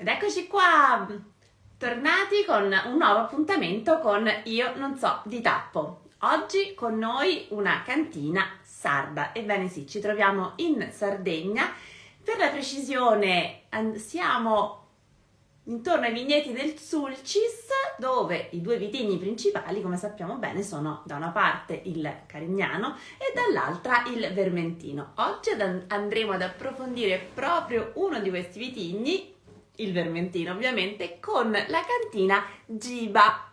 Ed eccoci qua, tornati con un nuovo appuntamento con Io non so di tappo. Oggi con noi una cantina sarda. Ebbene sì, ci troviamo in Sardegna. Per la precisione, siamo intorno ai vigneti del Sulcis, dove i due vitigni principali, come sappiamo bene, sono da una parte il Carignano e dall'altra il Vermentino. Oggi andremo ad approfondire proprio uno di questi vitigni, il Vermentino ovviamente, con la cantina Giba.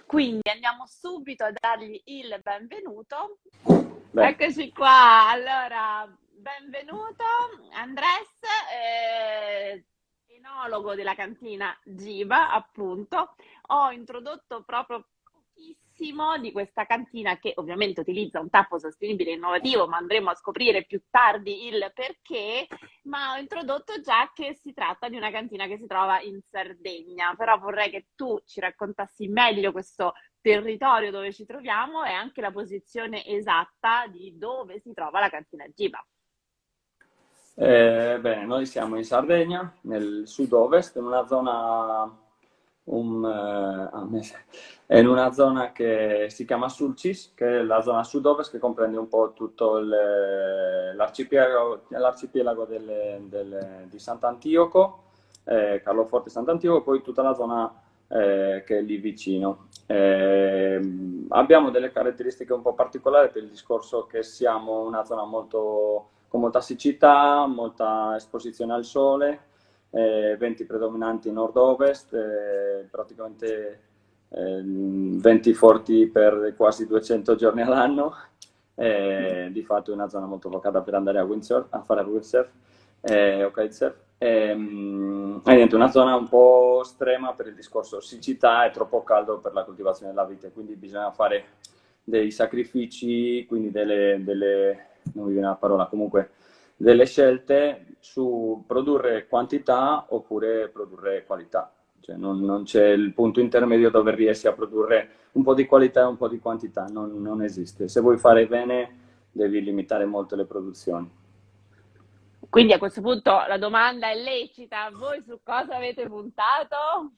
Quindi andiamo subito a dargli il benvenuto. Bene, Eccoci qua, allora, benvenuto Andres, enologo della cantina Giba, appunto. Ho introdotto proprio pochissimo di questa cantina che ovviamente utilizza un tappo sostenibile e innovativo, ma andremo a scoprire più tardi il perché, ma ho introdotto già che si tratta di una cantina che si trova in Sardegna, però vorrei che tu ci raccontassi meglio questo territorio dove ci troviamo e anche la posizione esatta di dove si trova la cantina Giba. bene, noi siamo in Sardegna, nel sud-ovest, in una zona, in una zona che si chiama Sulcis, che è la zona sud-ovest che comprende un po' tutto l'arcipelago di Sant'Antioco, Carloforte e Sant'Antioco, e poi tutta la zona che è lì vicino. Abbiamo delle caratteristiche un po' particolari per il discorso che siamo una zona con molta siccità, molta esposizione al sole, venti predominanti nord-ovest, praticamente venti forti per quasi 200 giorni all'anno. Di fatto è una zona molto vocata per andare a fare windsurf o kitesurf. È niente, una zona un po' estrema per il discorso siccità e troppo caldo per la coltivazione della vite, quindi bisogna fare dei sacrifici, quindi non mi viene la parola, comunque delle scelte su produrre quantità oppure produrre qualità. Cioè non c'è il punto intermedio dove riesci a produrre un po' di qualità e un po' di quantità, non esiste. Se vuoi fare bene devi limitare molto le produzioni. Quindi a questo punto la domanda è lecita, voi su cosa avete puntato?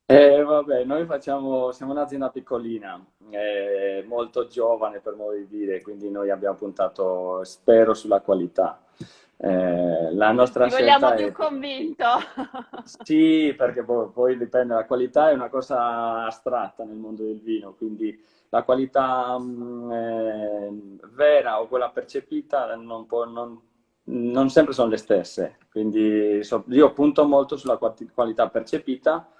Vabbè, siamo un'azienda piccolina, molto giovane per modo di dire, quindi noi abbiamo puntato, spero, sulla qualità. La nostra Ti vogliamo scelta più è convinto. sì, perché poi dipende, la qualità è una cosa astratta nel mondo del vino, quindi la qualità vera o quella percepita non sempre sono le stesse, quindi io punto molto sulla qualità percepita,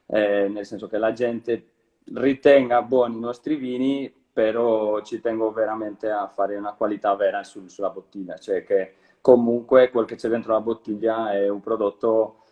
nel senso che la gente ritenga buoni i nostri vini, però ci tengo veramente a fare una qualità vera sulla bottiglia, cioè che comunque quel che c'è dentro la bottiglia è un prodotto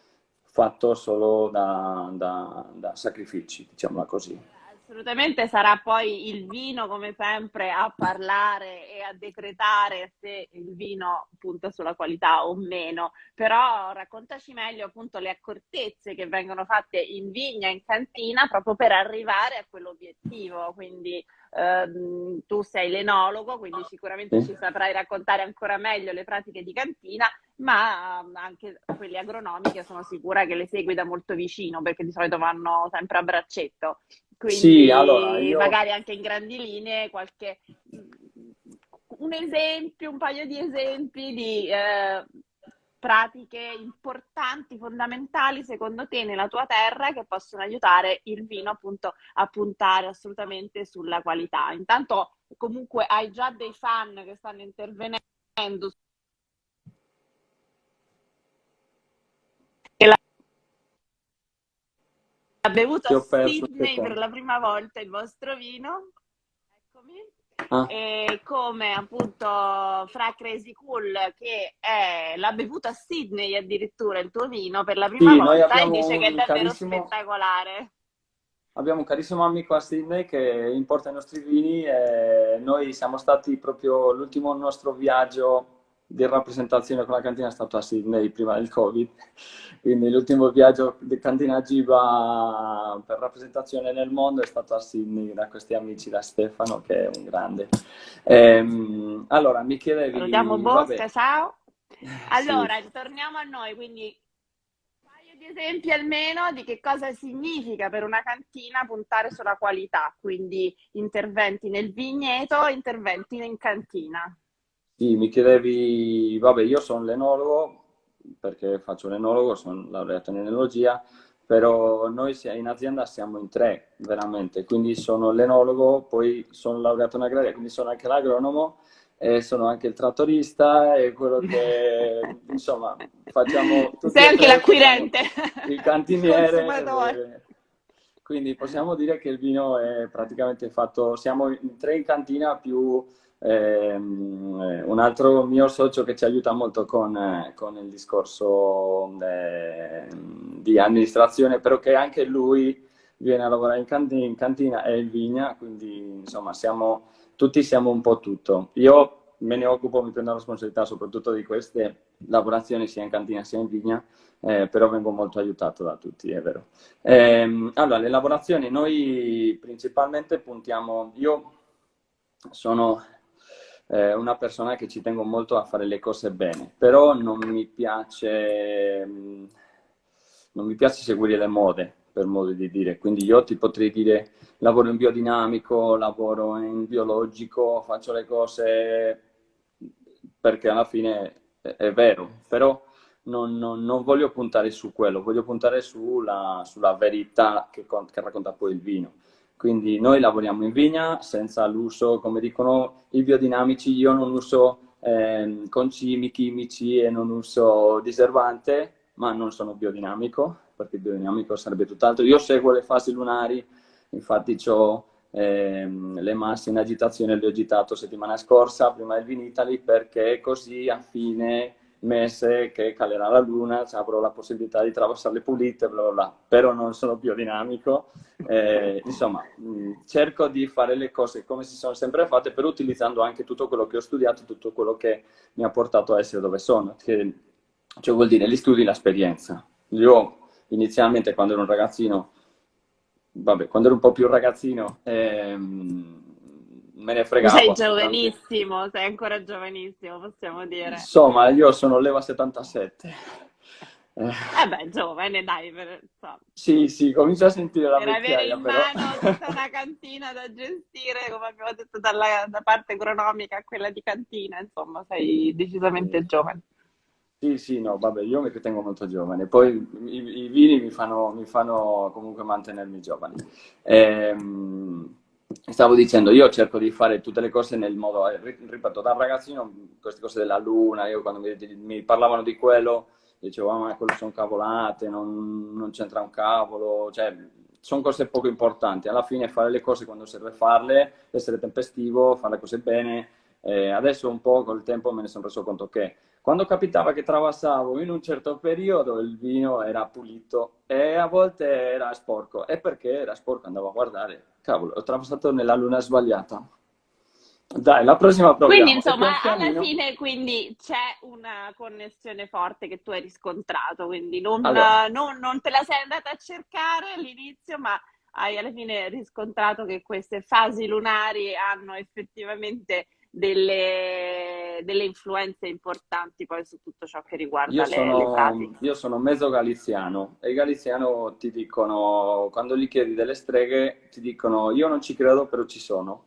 fatto solo da sacrifici, diciamola così. Assolutamente sarà poi il vino, come sempre, a parlare e a decretare se il vino punta sulla qualità o meno. Però raccontaci meglio appunto le accortezze che vengono fatte in vigna, in cantina, proprio per arrivare a quell'obiettivo. Quindi tu sei l'enologo, quindi sicuramente Sì? ci saprai raccontare ancora meglio le pratiche di cantina, ma anche quelle agronomiche sono sicura che le segui da molto vicino, perché di solito vanno sempre a braccetto. Sì, allora Quindi magari anche in grandi linee qualche un esempio, un paio di esempi di pratiche importanti, fondamentali secondo te nella tua terra che possono aiutare il vino appunto a puntare assolutamente sulla qualità. Intanto comunque hai già dei fan che stanno intervenendo e l'ha bevuto ti a ho perso un Sydney per secondo. la prima volta il vostro vino. Eccomi. Ah, E come appunto fra Crazy Cool l'ha bevuto a Sydney addirittura il tuo vino per la prima sì, noi volta e dice che è davvero spettacolare. abbiamo un carissimo amico a Sydney che importa i nostri vini e noi siamo stati proprio l'ultimo nostro viaggio di rappresentazione con la cantina è stato a Sydney prima del Covid, quindi l'ultimo viaggio di cantina Giba per rappresentazione nel mondo è stato a Sydney da questi amici, da Stefano che è un grande. Allora, mi Salutiamo chiedevi, vabbè, Bosca, ciao. sì. Allora, torniamo a noi, quindi degli esempi almeno di che cosa significa per una cantina puntare sulla qualità, quindi interventi nel vigneto, interventi in cantina. Sì, mi chiedevi, vabbè, io sono l'enologo perché faccio l'enologo, sono laureato in enologia, però noi in azienda siamo in tre, veramente, quindi sono l'enologo, poi sono laureato in agraria, quindi sono anche l'agronomo e sono anche il trattorista e quello che, insomma, facciamo tutti Sei e anche tre, facciamo l'acquirente, il il cantiniere. consumatore. Quindi possiamo dire che il vino è praticamente fatto, siamo in tre in cantina più un altro mio socio che ci aiuta molto con il discorso di amministrazione, però che anche lui viene a lavorare in cantina e in vigna, quindi insomma tutti siamo un po' tutto. Io me ne occupo, mi prendo la responsabilità soprattutto di queste lavorazioni sia in cantina sia in vigna, però vengo molto aiutato da tutti, è vero. Allora, le lavorazioni noi principalmente puntiamo, io sono una persona che ci tengo molto a fare le cose bene, però non mi piace seguire le mode, per modo di dire. Quindi io ti potrei dire lavoro in biodinamico, lavoro in biologico, faccio le cose perché alla fine è vero, però non voglio puntare su quello, voglio puntare sulla verità che racconta poi il vino. Quindi noi lavoriamo in vigna senza l'uso, come dicono i biodinamici, io non uso concimi chimici e non uso diservante, ma non sono biodinamico, perché il biodinamico sarebbe tutt'altro. Io seguo le fasi lunari, infatti ho le masse in agitazione, le ho agitato settimana scorsa, prima del Vinitali, perché così a fine mese che calerà la luna avrò la possibilità di traversarle pulite, bla bla bla. Però non sono biodinamico. Insomma, cerco di fare le cose come si sono sempre fatte, però utilizzando anche tutto quello che ho studiato, tutto quello che mi ha portato a essere dove sono, che cioè vuol dire gli studi, l'esperienza. Io inizialmente quando ero un ragazzino, vabbè, quando ero un po' più ragazzino, me ne Tu fregavo sei assolutamente. giovanissimo, sei ancora giovanissimo, possiamo dire. Insomma, io sono leva 77. Eh, Eh beh, giovane, dai, insomma, sì, sì, comincio a sentire la per avere vecchiaia, in però. mano tutta una cantina da gestire, come abbiamo detto, da parte agronomica a quella di cantina, insomma, sei Sì. decisamente giovane. Sì, sì, no, vabbè, io mi ritengo molto giovane, poi i vini mi fanno comunque mantenermi giovane. Stavo dicendo, io cerco di fare tutte le cose nel modo, ripeto, da ragazzino, queste cose della luna, io quando mi parlavano di quello, dicevo, ma quello sono cavolate, non c'entra un cavolo, cioè, sono cose poco importanti. Alla fine fare le cose quando serve farle, essere tempestivo, fare le cose bene. Adesso un po' col tempo me ne sono reso conto che quando capitava che travasavo in un certo periodo il vino era pulito e a volte era sporco. E perché era sporco andavo a guardare, cavolo, ho travasato nella luna sbagliata. Dai, la prossima Quindi, proviamo. E pian insomma, alla pianino, fine quindi c'è una connessione forte che tu hai riscontrato, quindi non, allora, non te la sei andata a cercare all'inizio, ma hai alla fine riscontrato che queste fasi lunari hanno effettivamente delle influenze importanti poi su tutto ciò che io riguarda le sono, pratiche. io sono mezzo galiziano e i galiziano ti dicono, quando gli chiedi delle streghe, ti dicono io non ci credo, però ci sono.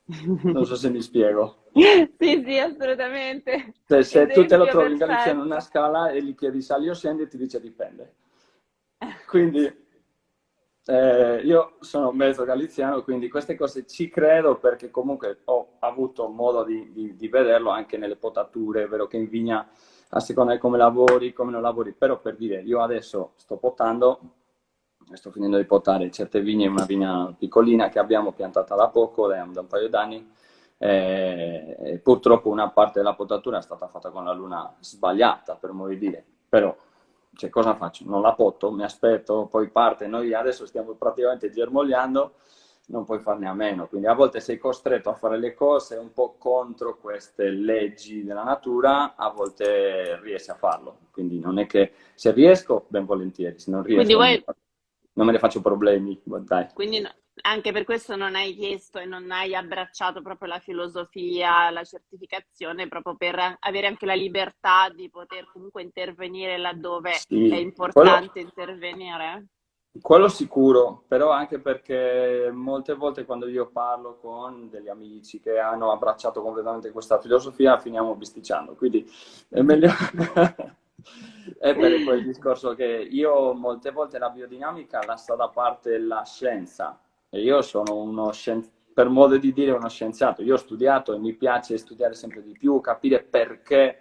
Non so se mi spiego. Sì, sì, assolutamente. Se tu te lo Esempio trovi in Galizia in una perfetto. scala e gli chiedi sali o scendi, ti dice dipende. Quindi io sono mezzo galiziano, quindi queste cose ci credo perché comunque ho avuto modo di vederlo anche nelle potature, è vero che in vigna a seconda di come lavori, come non lavori, però per dire, io adesso sto potando, sto finendo di potare certe vigne, una vigna piccolina che abbiamo piantata da poco, da un paio d'anni, e purtroppo una parte della potatura è stata fatta con la luna sbagliata, per modo di dire, però cioè, cosa faccio? Non la poto, mi aspetto, poi parte, noi adesso stiamo praticamente germogliando, non puoi farne a meno, quindi a volte sei costretto a fare le cose un po' contro queste leggi della natura, a volte riesci a farlo, quindi non è che se riesco, ben volentieri, se non Quindi riesco voi non me ne faccio problemi, dai. Quindi Anche per questo non hai chiesto e non hai abbracciato proprio la filosofia, la certificazione, proprio per avere anche la libertà di poter comunque intervenire laddove è Sì, importante intervenire. quello sicuro, però anche perché molte volte quando io parlo con degli amici che hanno abbracciato completamente questa filosofia, finiamo bisticciando, quindi è meglio... È per quel discorso che io molte volte la biodinamica lascio da parte la scienza e io sono per modo di dire uno scienziato. Io ho studiato e mi piace studiare sempre di più, capire perché,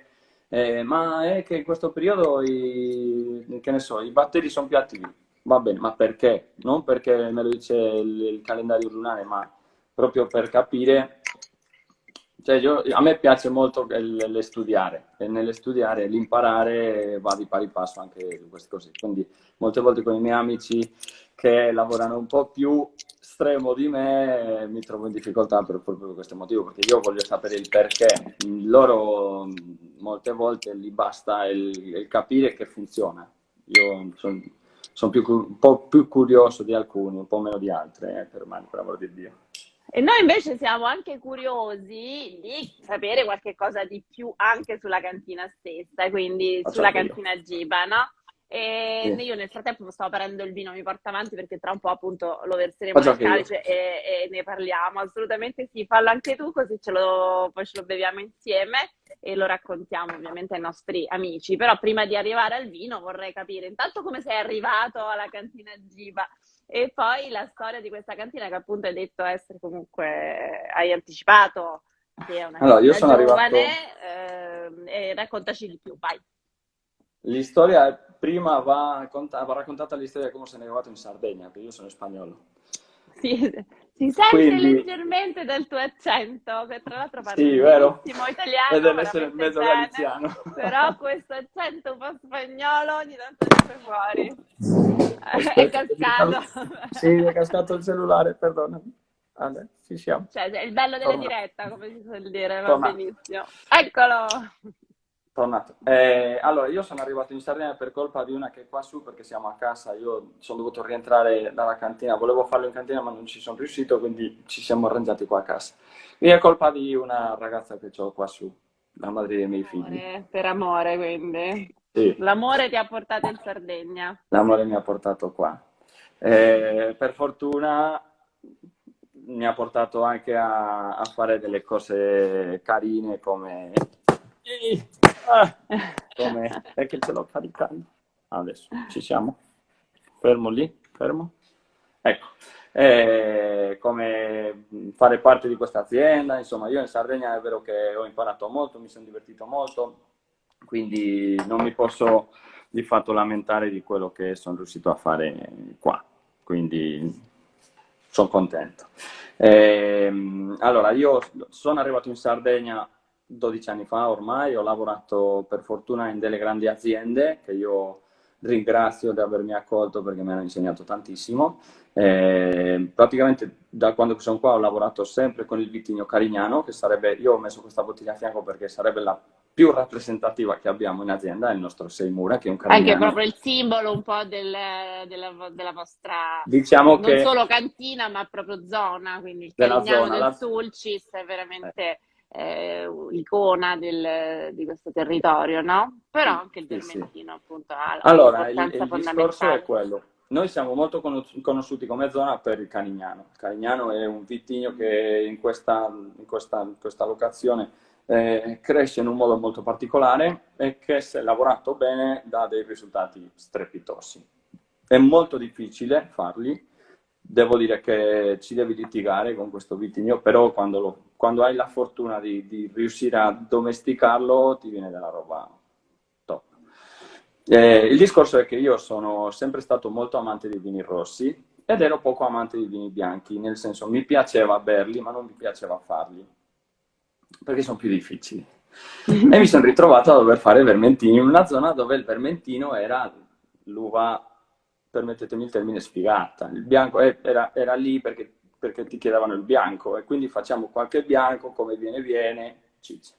ma è che in questo periodo che ne so, i batteri sono più attivi. Va bene, ma perché? Non perché me lo dice il calendario lunare, ma proprio per capire. Cioè, a me piace molto le studiare e nelle studiare l'imparare va di pari passo anche su queste cose. Quindi molte volte con i miei amici che lavorano un po' più estremo di me mi trovo in difficoltà proprio per questo motivo, perché io voglio sapere il perché. Loro molte volte gli basta il capire che funziona. Io sono un po' più curioso di alcuni, un po' meno di altri, per amor di Dio. E noi invece siamo anche curiosi di sapere qualche cosa di più anche sulla cantina stessa, quindi Faccio sulla anche io. cantina Giba, no? E Sì. io nel frattempo stavo aprendo il vino, mi porto avanti perché tra un po' appunto lo verseremo Faccio nel anche io. calice e ne parliamo. Assolutamente sì, fallo anche tu così poi ce lo beviamo insieme e lo raccontiamo ovviamente ai nostri amici. Però prima di arrivare al vino vorrei capire intanto come sei arrivato alla cantina Giba. E poi la storia di questa cantina che appunto hai detto essere comunque, hai anticipato che è una Allora, io cantina sono arrivato. giovane, e raccontaci di più, vai. L'storia prima va raccontata l'storia di come sono arrivato in Sardegna, perché io sono spagnolo. Si, si sente Quindi, leggermente dal tuo accento, che tra l'altro parli sì, vero? benissimo E italiano, deve essere veramente mezzo bene, galiziano. però questo accento un po' spagnolo ogni tanto esce fuori. È Aspetta, cascato. sì, è cascato il cellulare, perdonami. Vabbè, ci siamo. Cioè, è il bello della Tornato. diretta, come si suol dire, va Tornato. benissimo. Eccolo! Tornato. Allora, io sono arrivato in Sardegna per colpa di una che è qua su, perché siamo a casa, io sono dovuto rientrare dalla cantina, volevo farlo in cantina ma non ci sono riuscito, quindi ci siamo arrangiati qua a casa. Quindi è colpa di una ragazza che ho qua su, la madre dei miei figli. Amore, per amore, quindi. Sì, L'amore ti ha portato in Sardegna. l'amore mi ha portato qua. Per fortuna mi ha portato anche a fare delle cose carine come... Ah, come... È che ce l'ho caricando. Adesso ci siamo. Fermo lì, fermo. Ecco, come fare parte di questa azienda, insomma, io in Sardegna è vero che ho imparato molto, mi sono divertito molto, quindi non mi posso di fatto lamentare di quello che sono riuscito a fare qua, quindi sono contento. Allora, io sono arrivato in Sardegna 12 anni fa ormai, ho lavorato per fortuna in delle grandi aziende che io ringrazio di avermi accolto perché mi hanno insegnato tantissimo. Praticamente da quando sono qua ho lavorato sempre con il vitigno Carignano, che sarebbe, io ho messo questa bottiglia a fianco perché sarebbe la più rappresentativa che abbiamo in azienda, è il nostro Seimura, che è un Anche Carignano. proprio il simbolo un po' della vostra, Diciamo non che solo cantina, ma proprio zona. Quindi il della Carignano zona, del Sulcis è eh, veramente l'icona di questo territorio, no? Però sì, anche il sì, sì. Vermentino, appunto, ha Allora, un'importanza il discorso è fondamentale. quello. Noi siamo molto conosciuti come zona per il Carignano. Il Carignano è un vitigno che in questa locazione cresce in un modo molto particolare e che se lavorato bene dà dei risultati strepitosi. È molto difficile farli, devo dire che ci devi litigare con questo vitigno, però quando hai la fortuna di riuscire a domesticarlo ti viene della roba top. Il discorso è che io sono sempre stato molto amante dei vini rossi ed ero poco amante dei vini bianchi, nel senso mi piaceva berli ma non mi piaceva farli, perché sono più difficili. E mi sono ritrovato a dover fare vermentini in una zona dove il vermentino era l'uva, permettetemi il termine, sfigata. Il bianco era lì perché ti chiedevano il bianco e quindi facciamo qualche bianco, come viene, ciccia.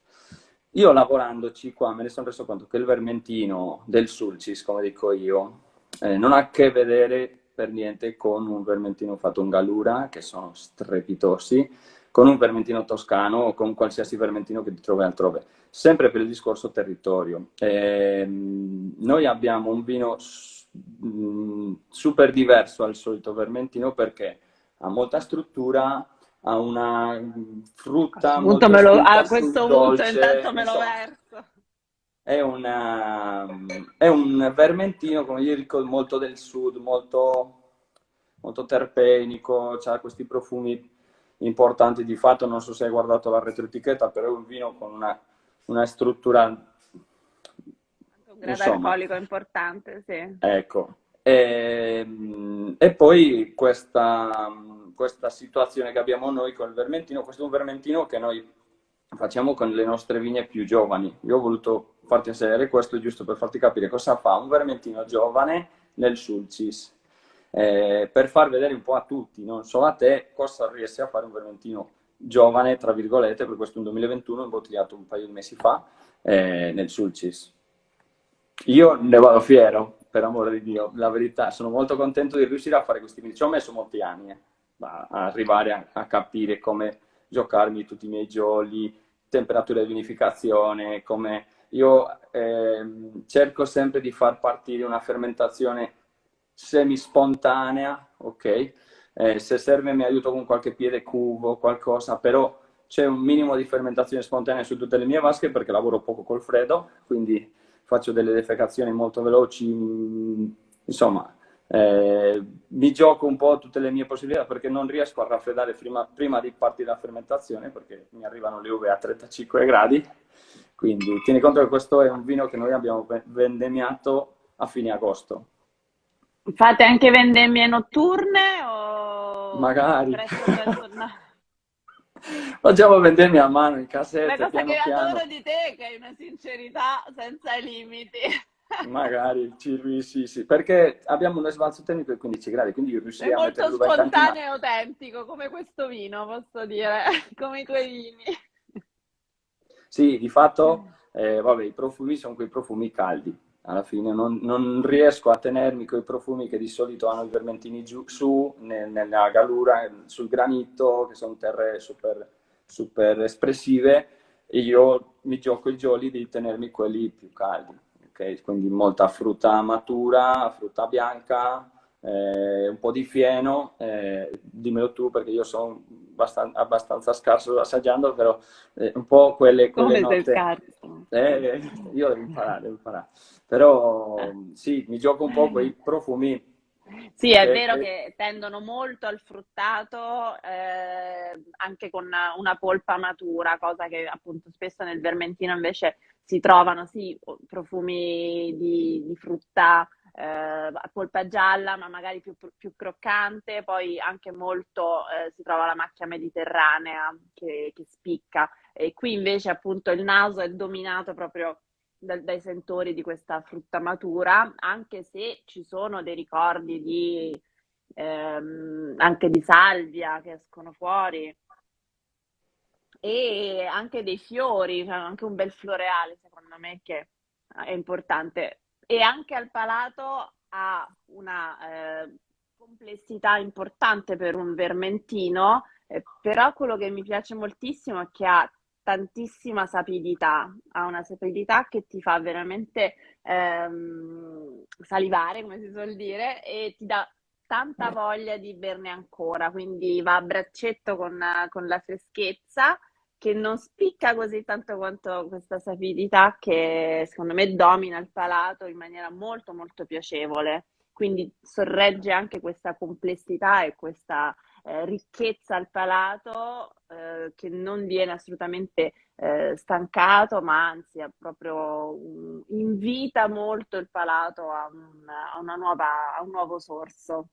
Io lavorandoci qua me ne sono reso conto che il vermentino del Sulcis, come dico io, non ha a che vedere per niente con un vermentino fatto in Gallura, che sono strepitosi, con un vermentino toscano o con qualsiasi vermentino che ti trovi altrove. Sempre per il discorso territorio. Noi abbiamo un vino super diverso al solito vermentino perché ha molta struttura, ha una frutta molto A spinta sul questo punto dolce, intanto me lo insomma, verso. è un vermentino, come io dico, molto del sud, molto terpenico, ha questi profumi importanti. Di fatto, non so se hai guardato la retroetichetta, però è un vino con una struttura, Anche un grado insomma, alcolico importante, sì. ecco. E poi questa situazione che abbiamo noi con il vermentino, questo è un vermentino che noi facciamo con le nostre vigne più giovani. Io ho voluto farti assaggiare questo giusto per farti capire cosa fa un vermentino giovane nel Sulcis, per far vedere un po' a tutti, non solo a te, cosa riesce a fare un vermentino giovane, tra virgolette, per questo è un 2021, imbottigliato un paio di mesi fa, nel Sulcis. Io ne vado fiero, per amore di Dio, la verità, sono molto contento di riuscire a fare questi video. Ci ho messo molti anni a arrivare a capire come giocarmi tutti i miei jolly, temperatura di vinificazione, come io cerco sempre di far partire una fermentazione semi-spontanea, ok? Se serve mi aiuto con qualche piede cuvo, qualcosa, però c'è un minimo di fermentazione spontanea su tutte le mie vasche perché lavoro poco col freddo, quindi faccio delle defecazioni molto veloci, insomma, mi gioco un po' tutte le mie possibilità perché non riesco a raffreddare prima di partire la fermentazione perché mi arrivano le uve a 35 gradi, quindi tieni conto che questo è un vino che noi abbiamo vendemmiato a fine agosto. Fate anche vendemmie notturne o Magari. presto presto no? Facciamo vendemmie a mano in La casette, cosa che piano piano. adoro di te è che hai una sincerità senza limiti. Magari, sì, sì, perché abbiamo un sbalzo tecnico di 15 gradi, quindi io Sei riuscirei a mettere molto l'uva in cantina. spontaneo e autentico, come questo vino, posso dire, come i tuoi vini. Sì, di fatto, vabbè, i profumi sono quei profumi caldi. Alla fine non riesco a tenermi quei profumi che di solito hanno i vermentini su, nella galura, sul granito, che sono terre super espressive, e io mi gioco i jolly di tenermi quelli più caldi. Ok? Quindi molta frutta matura, frutta bianca, un po' di fieno, dimmelo tu perché io sono abbastanza scarso assaggiando, però un po' quelle Come sei note. scarso. Io devo imparare. Però sì, mi gioco un po' quei profumi Sì, è che, vero che- che tendono molto al fruttato, anche con una polpa matura, cosa che appunto spesso nel vermentino invece si trovano, sì, profumi di frutta, polpa gialla, ma magari più croccante, poi anche molto, si trova la macchia mediterranea che spicca. E qui invece appunto il naso è dominato proprio dai sentori di questa frutta matura, anche se ci sono dei ricordi anche di salvia che escono fuori e anche dei fiori, cioè anche un bel floreale secondo me che è importante. E anche al palato ha una complessità importante per un vermentino, però quello che mi piace moltissimo è che ha tantissima sapidità, ha una sapidità che ti fa veramente salivare, come si suol dire, e ti dà tanta voglia di berne ancora, quindi va a braccetto con la freschezza che non spicca così tanto quanto questa sapidità che secondo me domina il palato in maniera molto molto piacevole. Quindi sorregge anche questa complessità e questa ricchezza al palato che non viene assolutamente stancato, ma anzi proprio invita molto il palato a un nuovo sorso.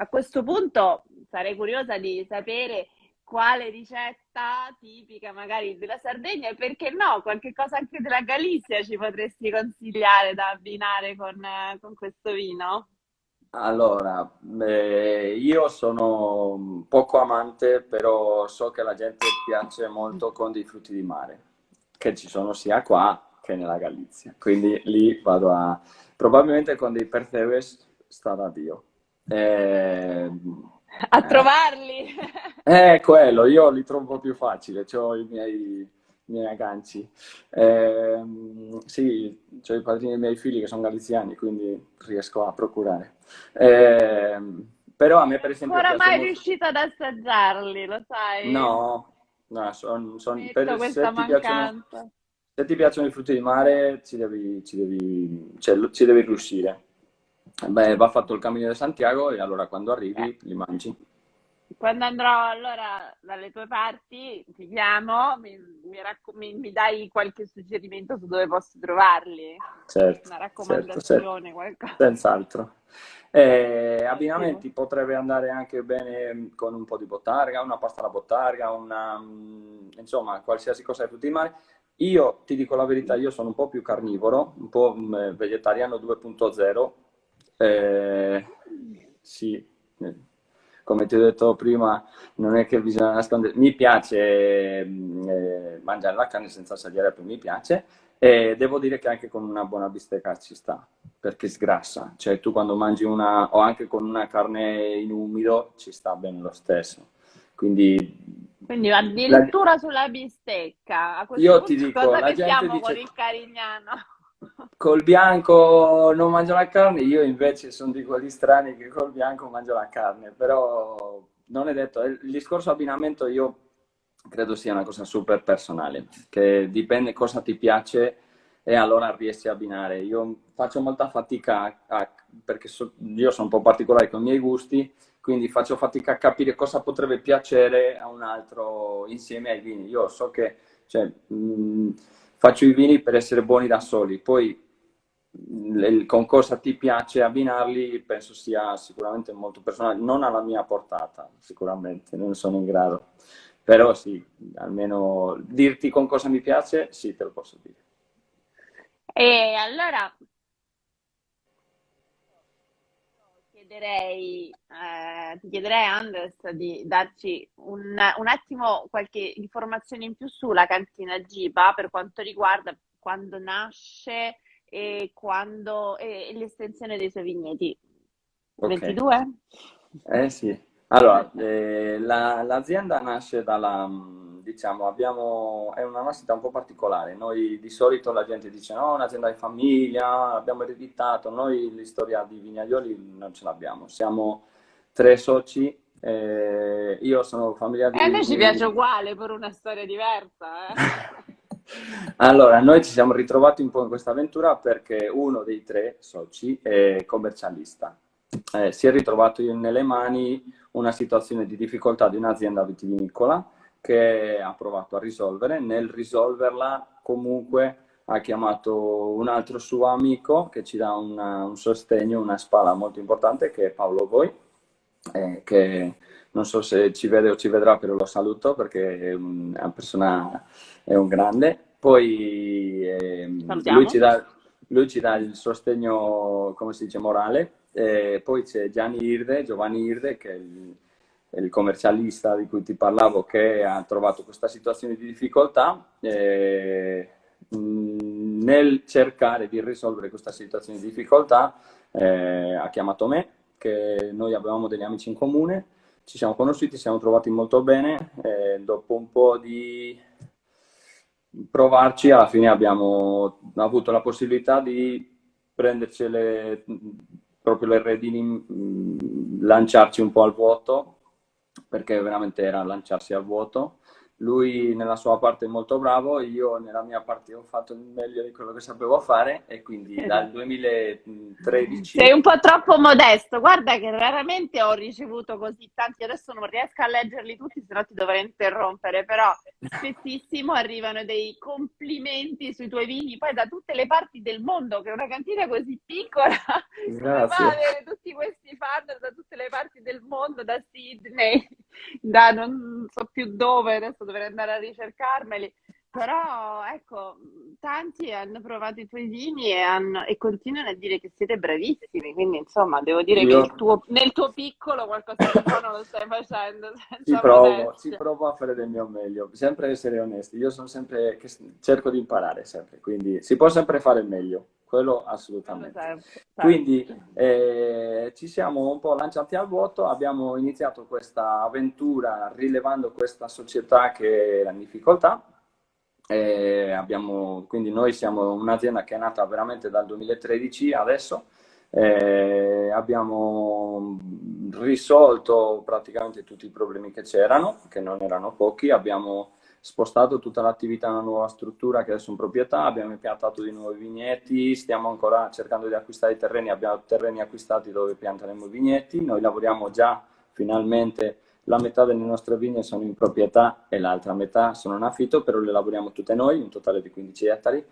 A questo punto sarei curiosa di sapere quale ricetta tipica magari della Sardegna e perché no, qualche cosa anche della Galizia ci potresti consigliare da abbinare con questo vino? Allora, io sono poco amante, però so che alla gente piace molto con dei frutti di mare, che ci sono sia qua che nella Galizia. Quindi lì vado probabilmente con dei percebes sta da Dio. Eh, A eh, trovarli. è quello, io li trovo più facile, ho i miei agganci. Sì, ho i padrini dei miei figli che sono galiziani, quindi riesco a procurare. Però a me, per esempio, Ancora piace mai molto. riuscito ad assaggiarli, lo sai? No, no, Metto questa mancanza. se ti piacciono i frutti di mare, ci devi riuscire. Beh, va fatto il Cammino di Santiago e allora quando Eh, arrivi li mangi. Quando andrò allora dalle tue parti, ti chiamo, mi dai qualche suggerimento su dove posso trovarli? Certo, Una certo, certo, raccomandazione, qualcosa. senz'altro. Ottimo. Abbinamenti potrebbe andare anche bene con un po' di bottarga, una pasta alla bottarga, insomma, qualsiasi cosa di frutti di mare. Io ti dico la verità, io sono un po' più carnivoro, un po' vegetariano 2.0. Eh, sì, eh, come ti ho detto prima, non è che bisogna nascondere. Mi piace mangiare la carne senza salire, poi mi piace. E devo dire che anche con una buona bistecca ci sta, perché sgrassa. Cioè tu quando mangi una, o anche con una carne in umido, ci sta bene lo stesso. Quindi Quindi la- addirittura sulla bistecca. A questo io ti punto dico, cosa la gente mettiamo con dice il carignano? col bianco non mangio la carne, io invece sono di quelli strani che col bianco mangio la carne, però non è detto. Il discorso abbinamento io credo sia una cosa super personale, che dipende cosa ti piace e allora riesci a abbinare. Io faccio molta fatica perché io sono un po' particolare con i miei gusti, quindi faccio fatica a capire cosa potrebbe piacere a un altro insieme ai vini. Io so che cioè, faccio i vini per essere buoni da soli, poi con cosa ti piace abbinarli penso sia sicuramente molto personale, non alla mia portata, sicuramente, non sono in grado. Però sì, almeno dirti con cosa mi piace, sì, te lo posso dire. E allora ti chiederei, Anders, di darci un attimo qualche informazione in più sulla cantina Giba per quanto riguarda quando nasce e l'estensione dei suoi vigneti. Ok. 22? Eh sì, allora, l'azienda nasce diciamo, è una nascita un po' particolare. Noi di solito la gente dice no, è un'azienda di famiglia, abbiamo ereditato, noi l'istoria di Vignaioli non ce l'abbiamo. Siamo tre soci, io sono famiglia E a noi ci di. piace uguale, per una storia diversa, eh? Allora, noi ci siamo ritrovati un po' in questa avventura perché uno dei tre soci è commercialista. Si è ritrovato nelle mani una situazione di difficoltà di un'azienda vitivinicola che ha provato a risolvere. Nel risolverla, comunque, ha chiamato un altro suo amico che ci dà un sostegno, una spalla molto importante, che è Paolo Voi, che non so se ci vede o ci vedrà, però lo saluto perché è una persona, è un grande. Poi Salutiamo. lui ci dà il sostegno, come si dice, morale. Poi c'è Giovanni Irde, che è il commercialista di cui ti parlavo, che ha trovato questa situazione di difficoltà. Nel cercare di risolvere questa situazione di difficoltà, ha chiamato me, che noi avevamo degli amici in comune, ci siamo conosciuti, ci siamo trovati molto bene, e dopo un po' di provarci, alla fine abbiamo avuto la possibilità di prenderci proprio le redini, lanciarci un po' al vuoto, perché veramente era lanciarsi al vuoto. Lui nella sua parte è molto bravo, io nella mia parte ho fatto il meglio di quello che sapevo fare e quindi dal Sei 2013. un po' troppo modesto. Guarda che raramente ho ricevuto così tanti, adesso non riesco a leggerli tutti, se no ti dovrei interrompere, però spessissimo arrivano dei complimenti sui tuoi vini, poi da tutte le parti del mondo, che una cantina così piccola, come fa ad Grazie. avere tutti questi fan da tutte le parti del mondo, da Sydney, da non so più dove, adesso dovrei andare a ricercarmeli. Però ecco, tanti hanno provato i tuoi vini e continuano a dire che siete bravissimi, quindi insomma devo dire che Io nel tuo piccolo qualcosa di buono lo stai facendo ci senza provo, ci modestia. provo a fare del mio meglio, sempre essere onesti. Io sono sempre che cerco di imparare sempre, quindi si può sempre fare meglio, quello Quello assolutamente. sempre, Quindi sempre. ci siamo un po' lanciati al vuoto, abbiamo iniziato questa avventura rilevando questa società che era in difficoltà. Quindi noi siamo un'azienda che è nata veramente dal 2013 adesso. Abbiamo risolto praticamente tutti i problemi che c'erano, che non erano pochi. Abbiamo spostato tutta l'attività in una nuova struttura che adesso è in proprietà. Abbiamo impiantato di nuovi vigneti. Stiamo ancora cercando di acquistare i terreni. Abbiamo terreni acquistati dove pianteremo i vigneti. Noi lavoriamo già finalmente. La metà delle nostre vigne sono in proprietà e l'altra metà sono in affitto, però le lavoriamo tutte noi, un totale di 15 ettari.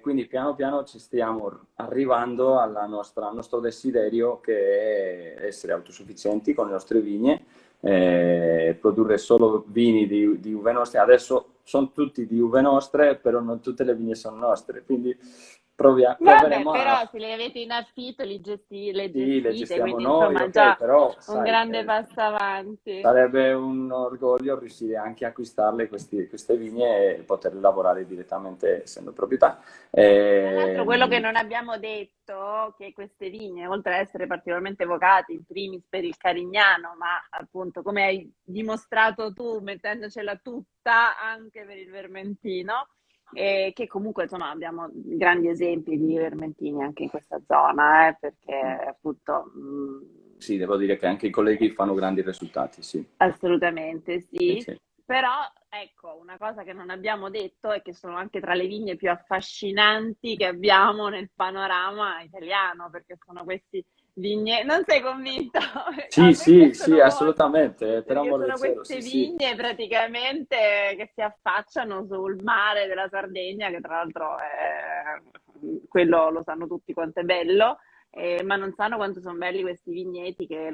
Quindi piano piano ci stiamo arrivando al nostro desiderio, che è essere autosufficienti con le nostre vigne, produrre solo vini di uve nostre. Adesso sono tutti di uve nostre, però non tutte le vigne sono nostre, quindi Vabbè, proveremo però a... se li avete in affitto, le Sì, le gestite, gestiamo quindi noi, insomma ok, già però un sai, grande passo avanti. sarebbe un orgoglio riuscire anche a acquistarle queste vigne e poter lavorare direttamente essendo proprietà. Tra l'altro, quello che Ehm, non abbiamo detto, che queste vigne, oltre ad essere particolarmente evocate, in primis per il Carignano, ma appunto, come hai dimostrato tu, mettendocela tutta anche per il Vermentino, e che comunque insomma abbiamo grandi esempi di Vermentini anche in questa zona, perché appunto sì, devo dire che anche i colleghi fanno grandi risultati, sì. assolutamente Sì, sì, sì. però ecco, una cosa che non abbiamo detto è che sono anche tra le vigne più affascinanti che abbiamo nel panorama italiano, perché sono questi vigneti, non sei convinto? A Sì, me sì, sì, piacciono molto, assolutamente, per perché amor del sono cielo, queste sì, sì. vigne praticamente che si affacciano sul mare della Sardegna, che tra l'altro è, quello lo sanno tutti quanto è bello, ma non sanno quanto sono belli questi vigneti che,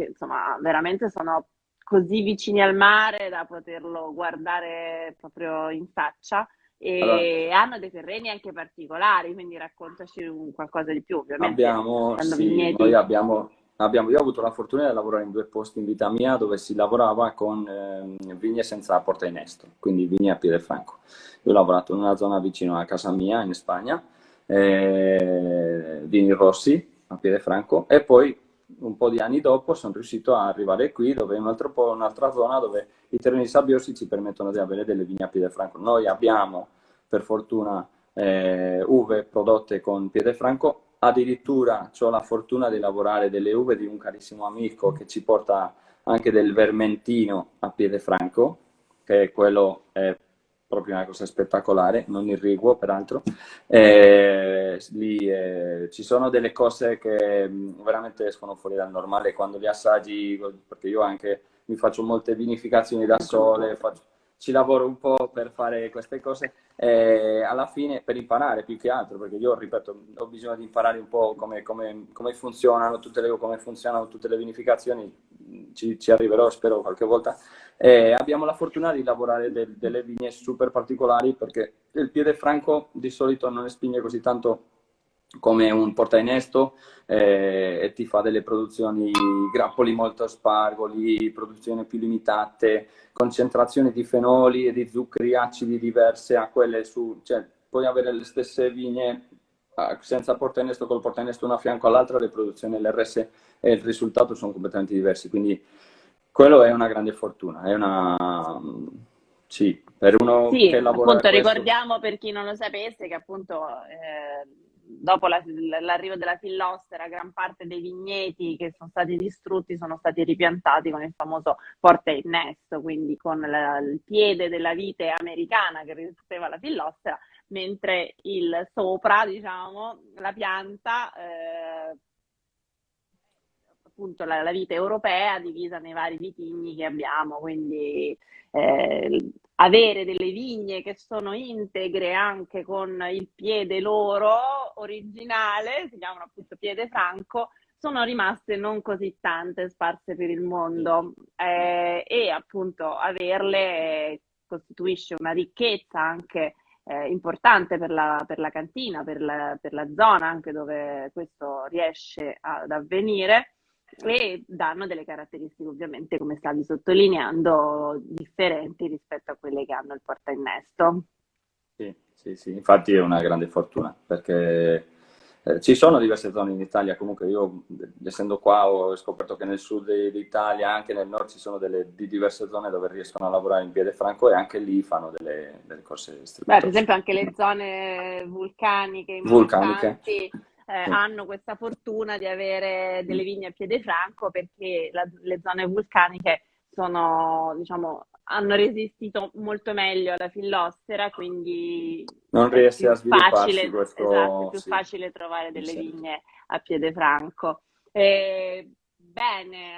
insomma veramente sono così vicini al mare da poterlo guardare proprio in faccia Allora, e hanno dei terreni anche particolari, quindi raccontaci qualcosa di più, ovviamente abbiamo, essendo sì, noi vigneti. io ho avuto la fortuna di lavorare in due posti in vita mia dove si lavorava con vigne senza porta innesto, quindi vigne a piede franco. Io ho lavorato in una zona vicino a casa mia in Spagna, vini rossi a piede franco, e poi un po' di anni dopo sono riuscito a arrivare qui, dove è un'altra zona dove i terreni sabbiosi ci permettono di avere delle vigne a piede franco. Noi abbiamo, per fortuna, uve prodotte con piede franco. Addirittura ho la fortuna di lavorare delle uve di un carissimo amico che ci porta anche del vermentino a piede franco, che quello è proprio una cosa spettacolare, non irriguo peraltro. Lì ci sono delle cose che veramente escono fuori dal normale quando li assaggi, perché io anche mi faccio molte vinificazioni da sole, ci lavoro un po' per fare queste cose, alla fine per imparare più che altro, perché io, ripeto, ho bisogno di imparare un po' come funzionano tutte le vinificazioni, ci arriverò, spero, qualche volta. Abbiamo la fortuna di lavorare delle vigne super particolari, perché il piede franco di solito non espinge così tanto come un portainnesto, e ti fa delle produzioni grappoli molto spargoli, produzioni più limitate, concentrazioni di fenoli e di zuccheri acidi diverse a quelle cioè puoi avere le stesse vigne senza portainnesto, col portainnesto una a fianco all'altra, le produzioni LRS e il risultato sono completamente diversi, quindi quello è una grande fortuna, sì, per uno che Sì, lavora a appunto questo. ricordiamo per chi non lo sapesse che appunto dopo l'arrivo della fillossera gran parte dei vigneti che sono stati distrutti sono stati ripiantati con il famoso porta innesto, quindi con il piede della vite americana che resisteva la fillossera, mentre il sopra, diciamo, la pianta appunto la vite europea divisa nei vari vitigni che abbiamo, quindi avere delle vigne che sono integre anche con il piede loro originale, si chiamano appunto piede franco, sono rimaste non così tante sparse per il mondo e appunto averle costituisce una ricchezza anche importante per la cantina, per la zona anche dove questo riesce ad avvenire, e danno delle caratteristiche ovviamente, come stavi sottolineando, differenti rispetto a quelle che hanno il portainnesto. Sì, sì, sì, infatti è una grande fortuna perché ci sono diverse zone in Italia, comunque io essendo qua ho scoperto che nel sud d'Italia, anche nel nord ci sono di diverse zone dove riescono a lavorare in piede franco e anche lì fanno delle corse Beh, per strepitose. esempio anche le zone vulcaniche Vulcaniche, importanti sì. hanno questa fortuna di avere delle vigne a piede franco, perché le zone vulcaniche sono, diciamo, hanno resistito molto meglio alla fillossera, quindi Non è riesce più a svilupparsi facile, esatto, è questo, più sì, facile trovare delle insetto. vigne a piede franco. Bene,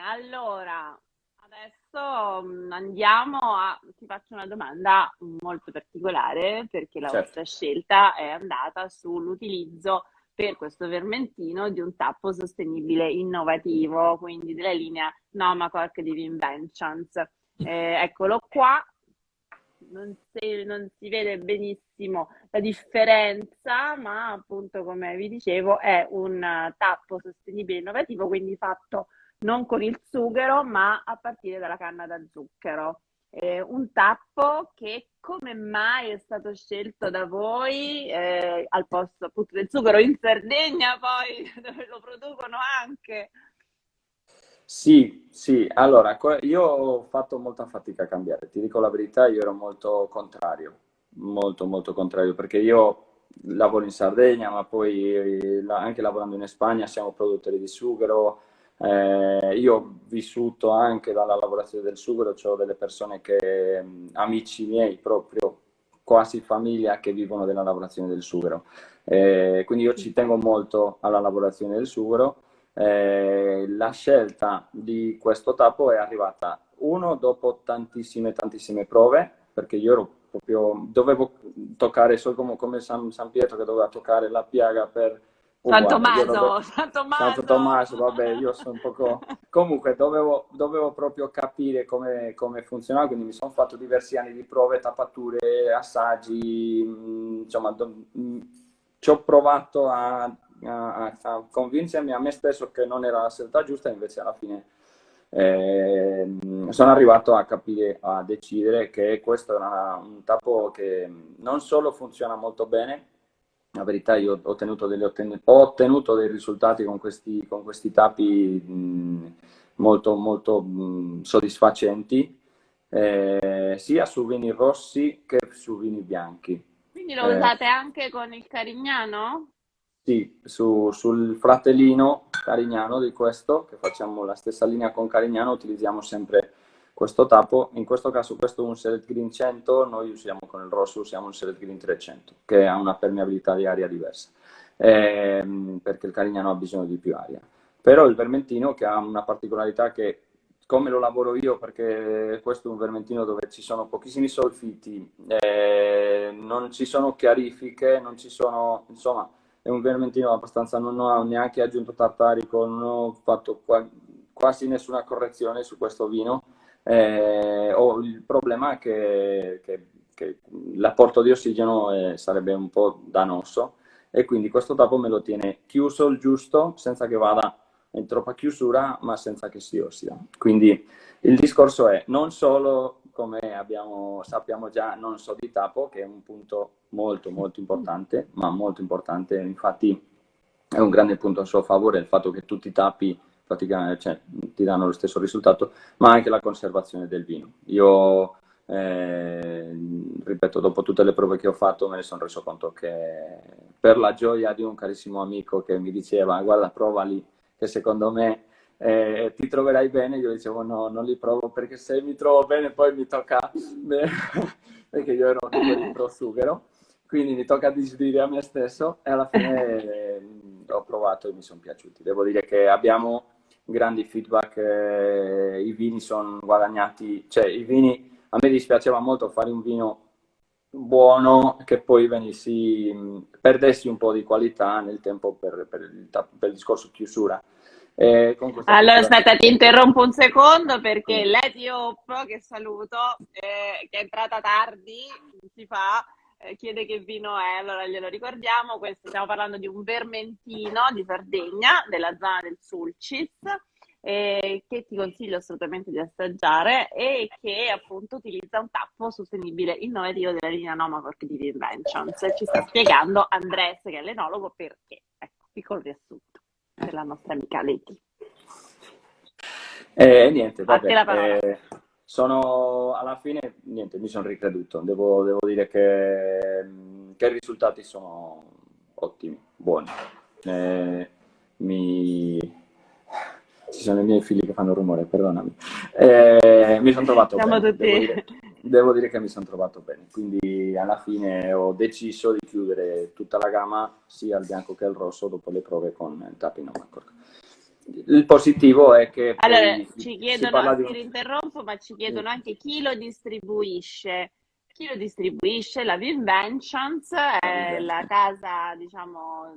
allora adesso andiamo a, ti faccio una domanda molto particolare, perché la Certo. vostra scelta è andata sull'utilizzo per questo vermentino di un tappo sostenibile innovativo, quindi della linea Noma Cork di Inventions. Eccolo qua, non si vede benissimo la differenza, ma appunto, come vi dicevo, è un tappo sostenibile innovativo, quindi fatto non con il sughero, ma a partire dalla canna da zucchero. Un tappo che come mai è stato scelto da voi al posto appunto del zucchero in Sardegna, poi dove lo producono anche? Sì, sì, allora io ho fatto molta fatica a cambiare, ti dico la verità, io ero molto contrario, molto molto contrario, perché io lavoro in Sardegna, ma poi anche lavorando in Spagna siamo produttori di sughero, io ho vissuto anche dalla lavorazione del sughero, ho delle persone che, amici miei proprio, quasi famiglia, che vivono della lavorazione del sughero. Quindi io ci tengo molto alla lavorazione del sughero. La scelta di questo tappo è arrivata, uno, dopo tantissime, tantissime prove, perché io ero proprio, dovevo toccare, so come San Pietro che doveva toccare la piaga per, San uguale, io ero Tommaso, San Santo Tommaso! Tommaso, vabbè, io sono un poco. Comunque dovevo proprio capire come funzionava, quindi mi sono fatto diversi anni di prove, tappature, assaggi, insomma, ci ho provato a convincermi a me stesso che non era la scelta giusta, invece alla fine sono arrivato a capire, a decidere che questo era un tappo che non solo funziona molto bene, la verità io ho ottenuto dei risultati con questi tappi molto, molto soddisfacenti, sia su vini rossi che su vini bianchi. Quindi lo Eh, usate anche con il Carignano? sì, sul fratellino Carignano di questo, che facciamo la stessa linea con Carignano, utilizziamo sempre questo tappo. In questo caso questo è un Select Green 100, noi usiamo con il rosso, usiamo un Select Green 300, che ha una permeabilità di aria diversa, perché il Carignano ha bisogno di più aria. Però il vermentino che ha una particolarità che, come lo lavoro io, perché questo è un vermentino dove ci sono pochissimi solfiti, non ci sono chiarifiche, non ci sono, insomma, è un vermentino abbastanza, non ho neanche aggiunto tartarico, non ho fatto quasi nessuna correzione su questo vino. Ho il problema che l'apporto di ossigeno sarebbe un po' danoso e quindi questo tappo me lo tiene chiuso il giusto, senza che vada in troppa chiusura, ma senza che si ossida. Quindi il discorso è non solo, come sappiamo già, non so di tappo, che è un punto molto molto importante, ma molto importante, infatti è un grande punto a suo favore il fatto che tutti i tappi praticamente, cioè, ti danno lo stesso risultato, ma anche la conservazione del vino. Io, ripeto, dopo tutte le prove che ho fatto me ne sono reso conto che per la gioia di un carissimo amico che mi diceva guarda, provali, che secondo me ti troverai bene, io dicevo no, non li provo perché se mi trovo bene poi mi tocca, perché io ero di quelli pro sughero, quindi mi tocca disdire a me stesso e alla fine ho provato e mi sono piaciuti. Devo dire che abbiamo grandi feedback, i vini sono guadagnati, cioè i vini, a me dispiaceva molto fare un vino buono che poi perdessi un po' di qualità nel tempo per il discorso chiusura. con questa Allora, piccola... aspetta, ti interrompo un secondo perché Lady Hope, che saluto, che è entrata tardi, si fa, chiede che vino è, allora glielo ricordiamo, questo, stiamo parlando di un vermentino di Sardegna, della zona del Sulcis, che ti consiglio assolutamente di assaggiare e che appunto utilizza un tappo sostenibile innovativo della linea Nomacork di Reinventions. Ci sta spiegando Andres, che è l'enologo, perché. Ecco, piccolo riassunto per la nostra amica Leti. Niente, A te vabbè, la parola. alla fine, niente, mi sono ricreduto. Devo dire che i risultati sono ottimi, buoni. Eh, mi... Ci sono i miei figli che fanno rumore, perdonami. Mi sono trovato Siamo bene, tutti... devo dire che mi sono trovato bene. Quindi alla fine ho deciso di chiudere tutta la gamma, sia il bianco che il rosso, dopo le prove con il Tapping Nomacork. Il positivo è che Allora, poi ci si chiedono, parla di ti un... rinterrompo, ma ci Sì, chiedono anche chi lo distribuisce. Chi lo distribuisce? La Viventions la è la vivenza. casa, diciamo,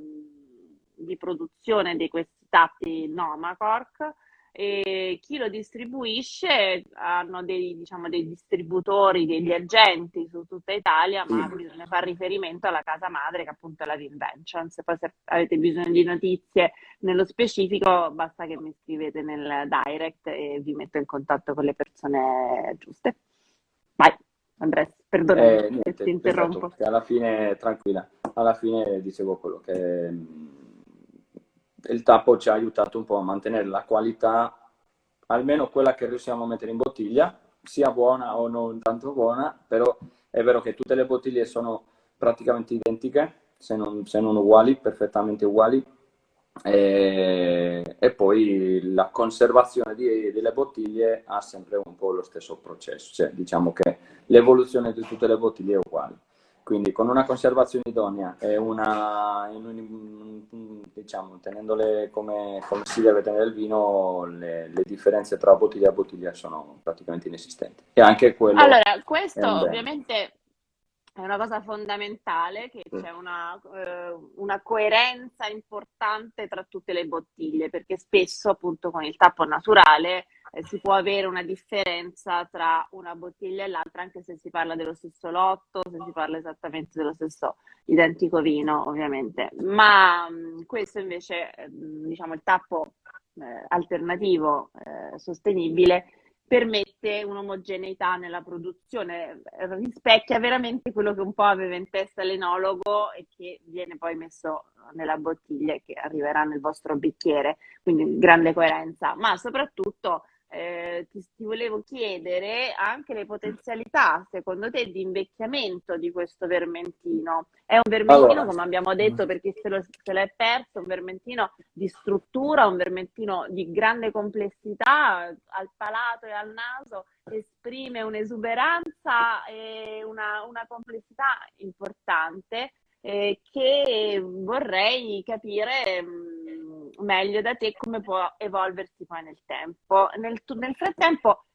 di produzione di questi tappi Nomacork. E chi lo distribuisce hanno dei, diciamo, dei distributori, degli agenti su tutta Italia, Sì. ma bisogna fare riferimento alla casa madre che appunto è la Viventions. Poi se avete bisogno di notizie nello specifico, basta che mi scrivete nel direct e vi metto in contatto con le persone giuste. Vai, Andres, perdonami se ti Niente, perfetto, interrompo. che alla fine, tranquilla, alla fine dicevo quello che il tappo ci ha aiutato un po' a mantenere la qualità, almeno quella che riusciamo a mettere in bottiglia, sia buona o non tanto buona, però è vero che tutte le bottiglie sono praticamente identiche, se non uguali, perfettamente uguali, e poi la conservazione delle bottiglie ha sempre un po' lo stesso processo, cioè diciamo che l'evoluzione di tutte le bottiglie è uguale. Quindi con una conservazione idonea e diciamo, tenendole come si deve tenere il vino, le differenze tra bottiglia e bottiglia sono praticamente inesistenti. E anche quello Allora, è questo un bene. ovviamente è una cosa fondamentale, che c'è una coerenza importante tra tutte le bottiglie, perché spesso appunto con il tappo naturale si può avere una differenza tra una bottiglia e l'altra, anche se si parla dello stesso lotto, se si parla esattamente dello stesso identico vino, ovviamente. Ma questo invece, diciamo, il tappo alternativo sostenibile permette un'omogeneità nella produzione, rispecchia veramente quello che un po' aveva in testa l'enologo e che viene poi messo nella bottiglia e che arriverà nel vostro bicchiere, quindi grande coerenza, ma soprattutto ti volevo chiedere anche le potenzialità, secondo te, di invecchiamento di questo vermentino. È un vermentino, Allora, come abbiamo detto, per chi se l'è perso, un vermentino di struttura, un vermentino di grande complessità al palato e al naso, esprime un'esuberanza e una complessità importante che vorrei capire meglio da te come può evolversi poi nel tempo. Nel frattempo,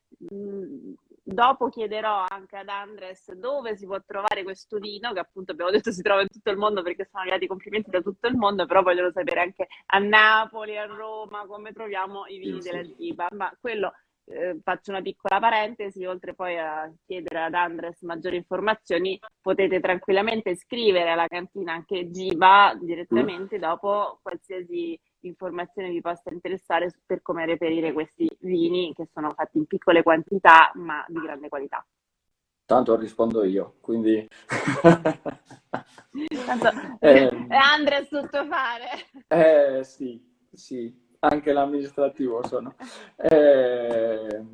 dopo chiederò anche ad Andres dove si può trovare questo vino, che appunto abbiamo detto si trova in tutto il mondo perché sono arrivati complimenti da tutto il mondo, però vogliono sapere anche a Napoli, a Roma, come troviamo i sì, vini sì. della Giba. Ma quello faccio una piccola parentesi, oltre poi a chiedere ad Andres maggiori informazioni, potete tranquillamente scrivere alla cantina anche Giba Mm. direttamente dopo qualsiasi informazione vi possa interessare per come reperire questi vini che sono fatti in piccole quantità ma di grande qualità. Tanto rispondo io, quindi... Tanto Eh, è Andres tutto fare. sì, sì, anche l'amministrativo sono. Eh,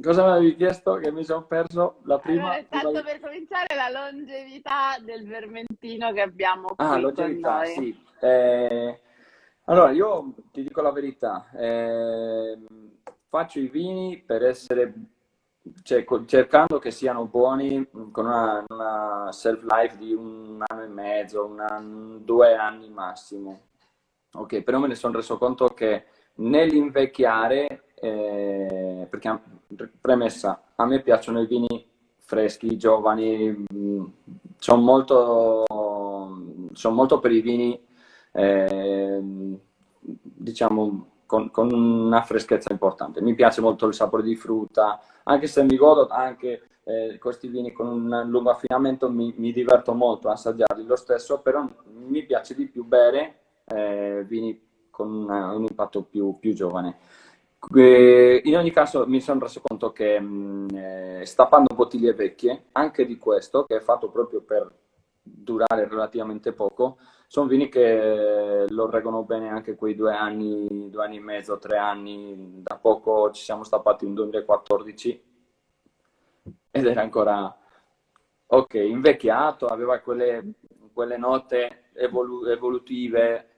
cosa mi avevi chiesto che mi sono perso? La Allora, prima tanto per cominciare, la longevità del vermentino che abbiamo Ah, qui con longevità, noi. sì. Allora, io ti dico la verità, faccio i vini per essere, cioè, cercando che siano buoni con una shelf life di 1 anno e mezzo, 2 anni massimo. Ok, però me ne sono reso conto che nell'invecchiare, perché premessa, a me piacciono i vini freschi, giovani, sono molto per i vini, diciamo, con una freschezza importante. Mi piace molto il sapore di frutta, anche se mi godo anche questi vini con un lungo affinamento, mi diverto molto a assaggiarli lo stesso, però mi piace di più bere vini con un impatto più giovane. In ogni caso mi sono reso conto che stappando bottiglie vecchie, anche di questo, che è fatto proprio per durare relativamente poco, sono vini che lo reggono bene anche quei 2 anni e mezzo, 3 anni. Da poco ci siamo stappati un 2014 ed era ancora ok, invecchiato, aveva quelle note evolutive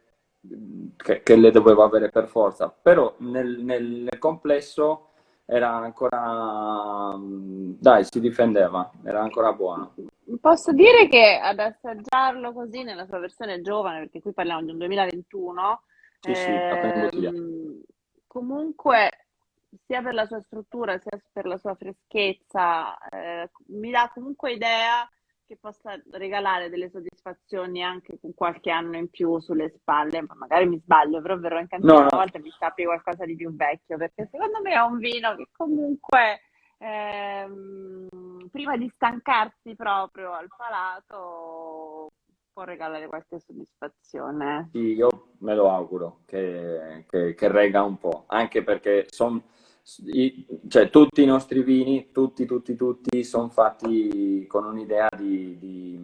che le doveva avere per forza, però nel complesso era ancora, dai, si difendeva, era ancora buono. Posso dire che ad assaggiarlo così nella sua versione giovane, perché qui parliamo di un 2021, Sì, sì, appena imbottigliato. ehm, comunque sia per la sua struttura sia per la sua freschezza, mi dà comunque idea che possa regalare delle soddisfazioni anche con qualche anno in più sulle spalle. Ma magari mi sbaglio, però verrò in cantina No, una no, volta e mi stappi qualcosa di più vecchio, perché secondo me è un vino che comunque prima di stancarsi proprio al palato, può regalare qualche soddisfazione. sì, io me lo auguro che regga un po', anche perché cioè, tutti i nostri vini, tutti, sono fatti con un'idea di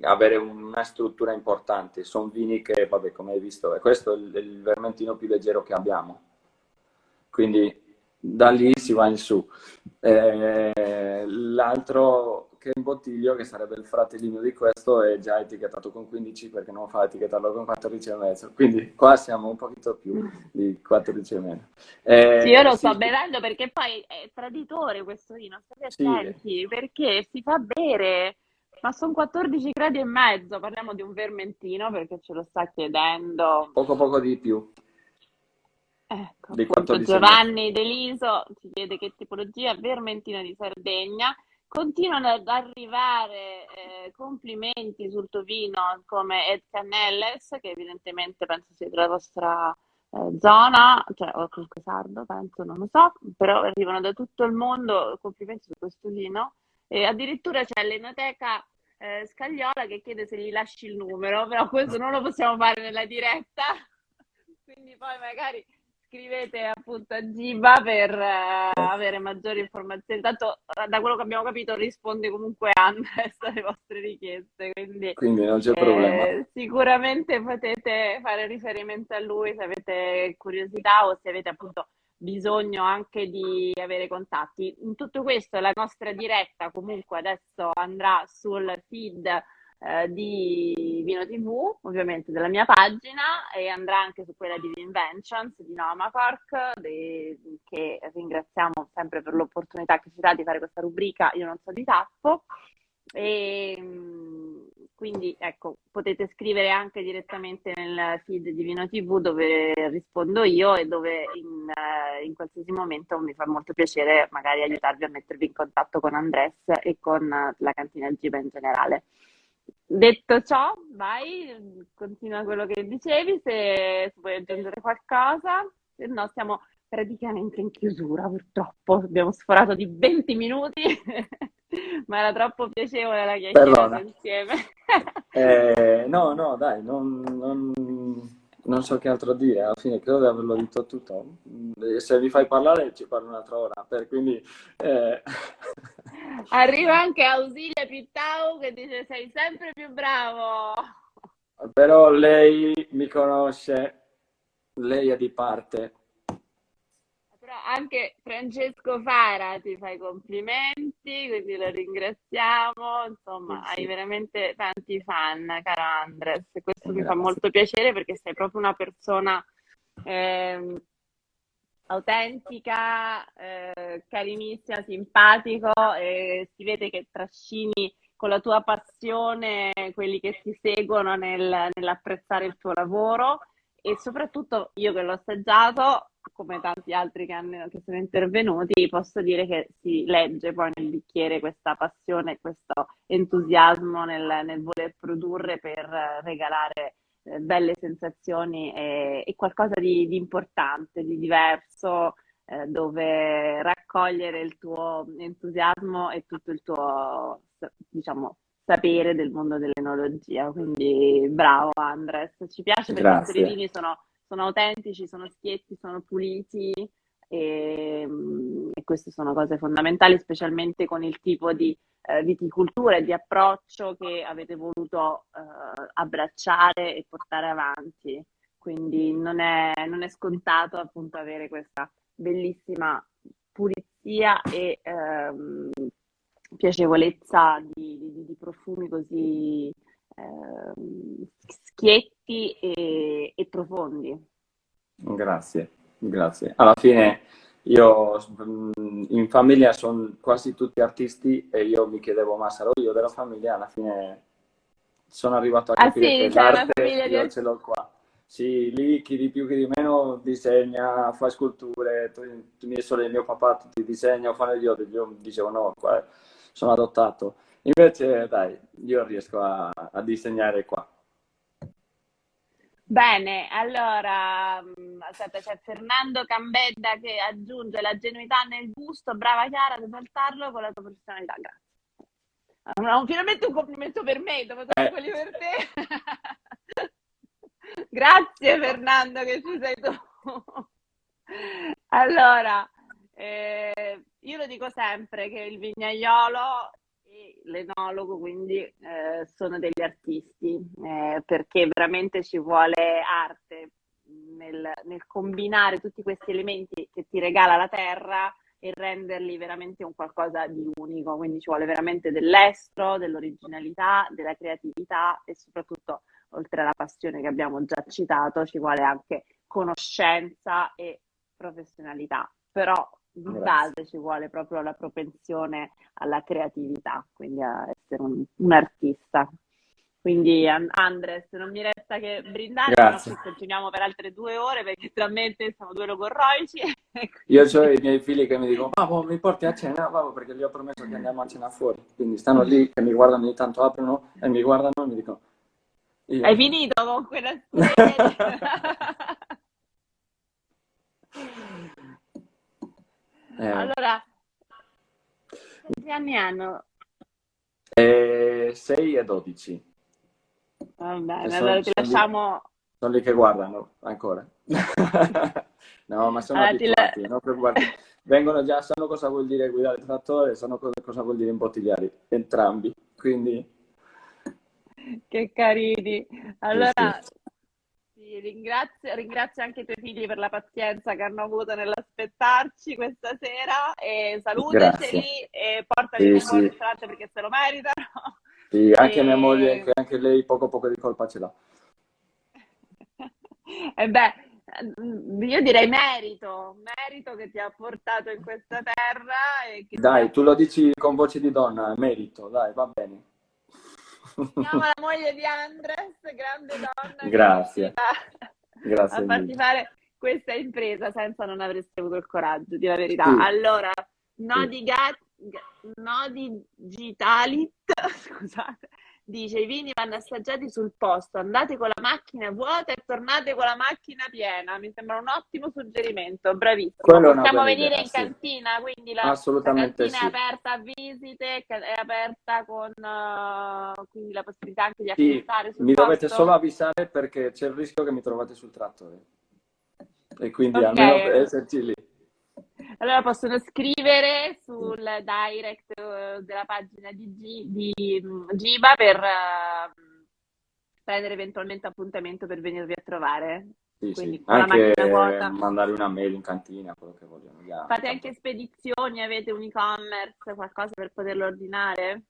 avere una struttura importante. Sono vini che, vabbè, come hai visto, questo è il vermentino più leggero che abbiamo. Quindi da lì si va in su. L'altro che imbottiglio, che sarebbe il fratellino di questo, è già etichettato con 15 perché non fa etichettarlo con 14,5. Quindi qua siamo un pochino più di 14,5. Sì, io lo sto Sì, bevendo perché poi è traditore questo vino, state sì, attenti, perché si fa bere, ma sono 14 gradi e mezzo, parliamo di un vermentino perché ce lo sta chiedendo. poco di più, Ecco, di appunto, 14,5. Giovanni Deliso ci chiede che tipologia vermentina di Sardegna. Continuano ad arrivare complimenti sul tuo vino come Ed Canelles, che evidentemente penso sia della vostra zona, cioè, o comunque sardo, penso, non lo so, però arrivano da tutto il mondo complimenti su questo vino. E addirittura c'è l'Enoteca Scagliola che chiede se gli lasci il numero, però questo non lo possiamo fare nella diretta, quindi poi magari scrivete appunto a Giba per avere maggiori informazioni. Tanto da quello che abbiamo capito risponde comunque Andres alle vostre richieste, quindi Quindi non c'è problema. sicuramente potete fare riferimento a lui se avete curiosità o se avete appunto bisogno anche di avere contatti. In tutto questo la nostra diretta comunque adesso andrà sul feed di Vino TV, ovviamente della mia pagina, e andrà anche su quella di Vinventions di Nomacork, che ringraziamo sempre per l'opportunità che ci dà di fare questa rubrica Io non so di tappo. E quindi ecco, potete scrivere anche direttamente nel feed di Vino TV dove rispondo io e dove in qualsiasi momento mi fa molto piacere magari aiutarvi a mettervi in contatto con Andres e con la cantina Giba in generale. Detto ciò, vai, continua quello che dicevi, se vuoi aggiungere qualcosa, se no siamo praticamente in chiusura purtroppo, abbiamo sforato di 20 minuti, ma era troppo piacevole la chiacchierata Perdona. insieme. No, no, dai, non so che altro dire, alla fine credo di averlo detto tutto. Se mi fai parlare ci parlo un'altra ora, quindi eh, Arriva anche Ausilia Pittau che dice sei sempre più bravo. però lei mi conosce, lei è di parte. Però anche Francesco Fara ti fa i complimenti, quindi lo ringraziamo. Insomma, Sì, hai sì, veramente tanti fan, caro Andres. E questo mi fa grazie. molto piacere perché sei proprio una persona ehm, autentica, carinissima, simpatico e si vede che trascini con la tua passione quelli che ti seguono nell'apprezzare il tuo lavoro e soprattutto io che l'ho assaggiato, come tanti altri che sono intervenuti, posso dire che si legge poi nel bicchiere questa passione, questo entusiasmo nel voler produrre per regalare belle sensazioni e qualcosa di importante, di diverso, dove raccogliere il tuo entusiasmo e tutto il tuo, diciamo, sapere del mondo dell'enologia. Quindi bravo Andres, ci piace perché i tuoi Grazie, vini sono autentici, sono schietti, sono puliti e queste sono cose fondamentali, specialmente con il tipo di viticoltura e di approccio che avete voluto abbracciare e portare avanti. Quindi non è scontato appunto avere questa bellissima pulizia e piacevolezza di profumi così schietti e profondi. grazie, grazie. Alla fine io in famiglia sono quasi tutti artisti e io mi chiedevo, ma sarò io della famiglia? Alla fine sono arrivato a Ah capire sì, che c'è una l'arte famiglia di io ce l'ho qua. Sì, lì chi di più chi di meno disegna, fa sculture, i miei sorelle, mio papà tutti disegnano, fanno io dicevo no, qua sono adottato. Invece dai, io riesco a disegnare qua. Bene, allora, aspetta, c'è Fernando Cambedda che aggiunge la genuinità nel gusto, brava Chiara ad esaltarlo con la tua professionalità, grazie. Finalmente un complimento per me, dopo tutti Eh, quelli per te. Grazie Fernando che ci sei tu. Allora, io lo dico sempre che il vignaiolo e l'enologo quindi sono degli artisti, perché veramente ci vuole arte nel combinare tutti questi elementi che ti regala la terra e renderli veramente un qualcosa di unico. Quindi ci vuole veramente dell'estro, dell'originalità, della creatività e soprattutto, oltre alla passione che abbiamo già citato, ci vuole anche conoscenza e professionalità. Però di grazie. base ci vuole proprio la propensione alla creatività, quindi a essere un artista. Quindi Andres, non mi resta che brindare, se no Grazie. qui continuiamo per altre 2 ore perché tra me e te siamo due logorroici e Io ho quindi... i miei figli che mi dicono, papà, mi porti a cena? Papà, perché gli ho promesso che andiamo a cena fuori. Quindi stanno lì, che mi guardano ogni tanto, aprono e mi guardano e mi dicono, Hai io... finito con quella sveglia di... Eh, Allora, quanti anni hanno? 6 e 12. Va E bene, sono allora ti lasciamo... lì che guardano ancora. No, ma sono Allora, abituati, non preoccuparti. Vengono già, sanno cosa vuol dire guidare il trattore, sanno cosa vuol dire imbottigliare entrambi. Quindi, Che carini. sì, Allora, sì. ti ringrazio anche i tuoi figli per la pazienza che hanno avuto nell'aspettarci questa sera e Grazie. salutaceli e portali Sì, nel buon sì. ristorante perché se lo meritano. Sì, anche mia moglie, E... che anche lei poco poco di colpa ce l'ha. E beh, io direi merito che ti ha portato in questa terra e che ti Dai, ha... tu lo dici con voce di donna, merito, dai, va bene. Chiama la moglie di Andres, grande donna che è Grazie, riuscita a grazie farti mille. fare questa impresa, senza non avresti avuto il coraggio, di la verità. Sì, Allora, sì. Nodi Gitalit, scusate, dice i vini vanno assaggiati sul posto, andate con la macchina vuota e tornate con la macchina piena. Mi sembra un ottimo suggerimento, bravissimo. Quella è una Possiamo bella venire idea, in sì. cantina, quindi la Assolutamente cantina è sì. aperta a visite, è aperta con quindi la possibilità anche di Sì, acquistare sul mi dovete solo posto? avvisare perché c'è il rischio che mi trovate sul trattore. E quindi Ok, almeno per esserci lì. allora possono scrivere sul direct della pagina di Giba per prendere eventualmente appuntamento per venirvi a trovare. Sì, sì. Quindi con la Anche macchina vuota. mandare una mail in cantina, quello che vogliono. Fate anche spedizioni, avete un e-commerce, qualcosa per poterlo ordinare?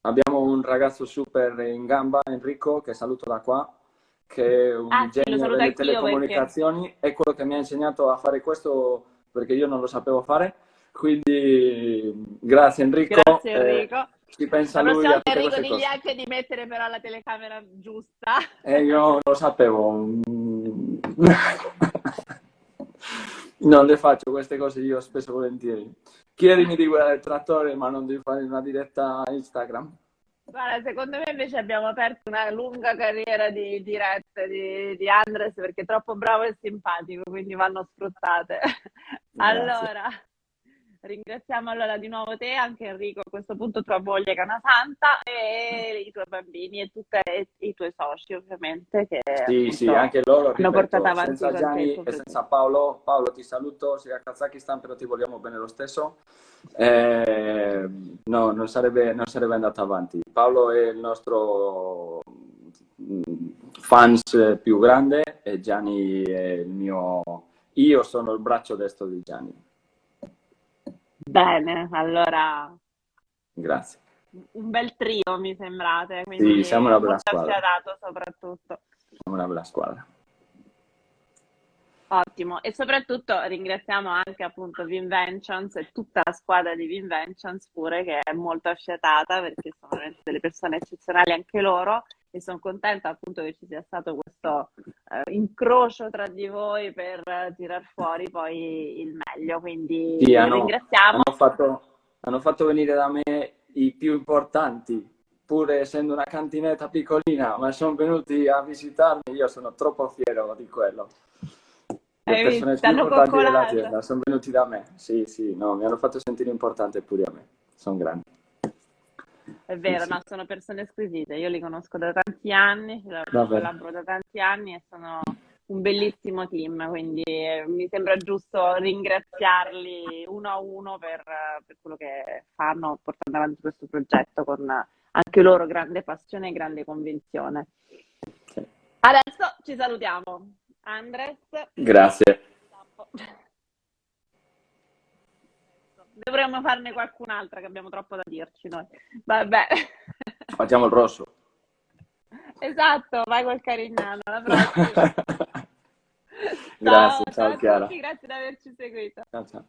Abbiamo un ragazzo super in gamba, Enrico, che saluto da qua, che è un Ah sì, lo genio saluto delle anch'io perché... telecomunicazioni, è quello che mi ha insegnato a fare questo perché io non lo sapevo fare. Quindi grazie Enrico, Grazie Enrico. ci pensa La lui prossima a volta tutte Enrico queste digli cose. anche di mettere però la telecamera giusta. E io non lo sapevo. Non le faccio queste cose io spesso e volentieri. Chiedimi di guardare il trattore, ma non di fare una diretta Instagram. Guarda, secondo me invece abbiamo aperto una lunga carriera di dirette di Andres perché è troppo bravo e simpatico, quindi vanno sfruttate. Grazie. Allora, ringraziamo allora di nuovo te, anche Enrico, a questo punto tua moglie che è una santa, e i tuoi bambini e tutti i tuoi soci ovviamente che Sì, sì, appunto anche loro, hanno portato ripeto, avanti senza con te il Gianni tuo e progetto. senza Paolo. Paolo, ti saluto, sei a Kazakistan, però ti vogliamo bene lo stesso. Eh, no, non sarebbe andato avanti. Paolo è il nostro fans più grande e Gianni è il mio... Io sono il braccio destro di Gianni. Bene, allora Grazie. un bel trio mi sembrate, Sì, quindi siamo una bella molto squadra. affiatato soprattutto. Siamo una bella squadra. Ottimo, e soprattutto ringraziamo anche appunto Vinventions e tutta la squadra di Vinventions pure che è molto affiatata perché sono veramente delle persone eccezionali anche loro e sono contenta appunto che ci sia stato questo incrocio tra di voi per tirar fuori poi il meglio, quindi Sì, vi hanno, ringraziamo. hanno fatto venire da me i più importanti, pur essendo una cantinetta piccolina, ma sono venuti a visitarmi. Io sono troppo fiero di quello. Le Hai visto? persone Ti più hanno importanti coccolato. dell'azienda sono venuti da me. Sì, sì, no, mi hanno fatto sentire importante pure a me. Sono grandi. È Sì, vero, sì. no, sono persone squisite, io li conosco da tanti anni, Va bene. collaboro da tanti anni e sono un bellissimo team, quindi mi sembra giusto ringraziarli uno a uno per quello che fanno portando avanti questo progetto con anche loro grande passione e grande convinzione. Sì. Adesso ci salutiamo. Andres, Grazie. dovremmo farne qualcun'altra che abbiamo troppo da dirci noi. Vabbè. Facciamo il rosso. Esatto, vai col Carignano, alla prossima. Grazie, Ciao, ciao ciao a Chiara. tutti, grazie di averci seguito. Ciao, ciao.